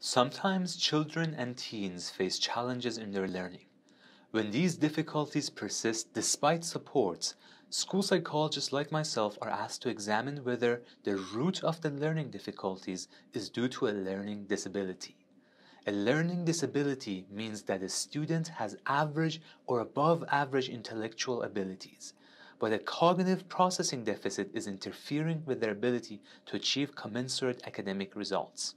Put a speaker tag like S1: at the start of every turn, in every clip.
S1: Sometimes children and teens face challenges in their learning. When these difficulties persist despite supports, school psychologists like myself are asked to examine whether the root of the learning difficulties is due to a learning disability. A learning disability means that a student has average or above average intellectual abilities, but a cognitive processing deficit is interfering with their ability to achieve commensurate academic results.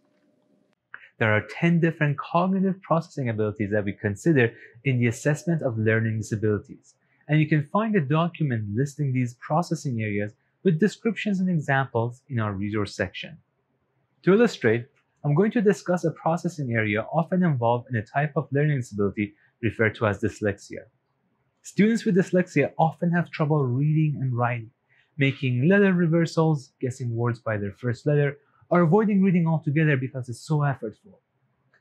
S1: There are 10 different cognitive processing abilities that we consider in the assessment of learning disabilities, and you can find a document listing these processing areas with descriptions and examples in our resource section. To illustrate, I'm going to discuss a processing area often involved in a type of learning disability referred to as dyslexia. Students with dyslexia often have trouble reading and writing, making letter reversals, guessing words by their first letter, or avoiding reading altogether because it's so effortful.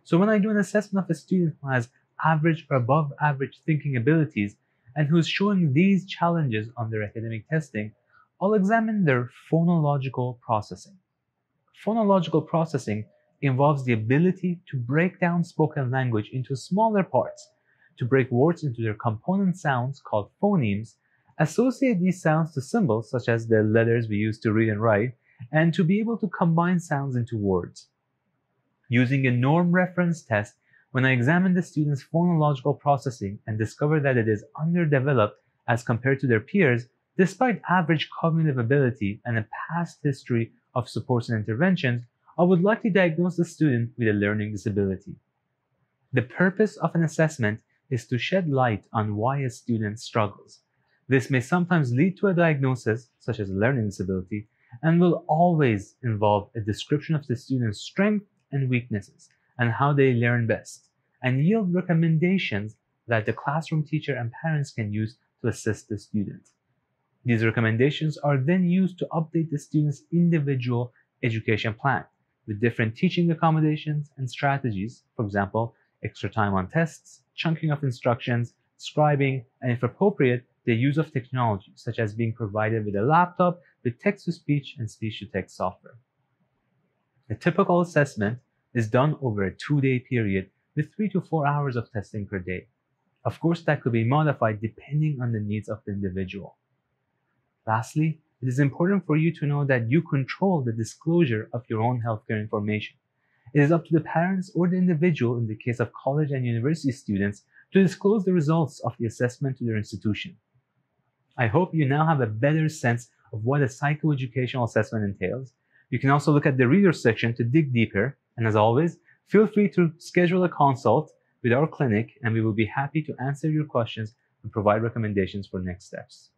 S1: So when I do an assessment of a student who has average or above average thinking abilities and who is showing these challenges on their academic testing, I'll examine their phonological processing. Phonological processing involves the ability to break down spoken language into smaller parts, to break words into their component sounds called phonemes, associate these sounds to symbols such as the letters we use to read and write, and to be able to combine sounds into words. Using a norm reference test, when I examine the student's phonological processing and discover that it is underdeveloped as compared to their peers, despite average cognitive ability and a past history of supports and interventions, I would likely diagnose the student with a learning disability. The purpose of an assessment is to shed light on why a student struggles. This may sometimes lead to a diagnosis, such as a learning disability, and will always involve a description of the student's strengths and weaknesses and how they learn best, and yield recommendations that the classroom teacher and parents can use to assist the student. These recommendations are then used to update the student's individual education plan with different teaching accommodations and strategies, for example, extra time on tests, chunking of instructions, scribing, and if appropriate, the use of technology, such as being provided with a laptop with text-to-speech and speech-to-text software. A typical assessment is done over a 2-day period with 3 to 4 hours of testing per day. Of course, that could be modified depending on the needs of the individual. Lastly, it is important for you to know that you control the disclosure of your own healthcare information. It is up to the parents or the individual, in the case of college and university students, to disclose the results of the assessment to their institution. I hope you now have a better sense of what a psychoeducational assessment entails. You can also look at the reader section to dig deeper, and as always, feel free to schedule a consult with our clinic and we will be happy to answer your questions and provide recommendations for next steps.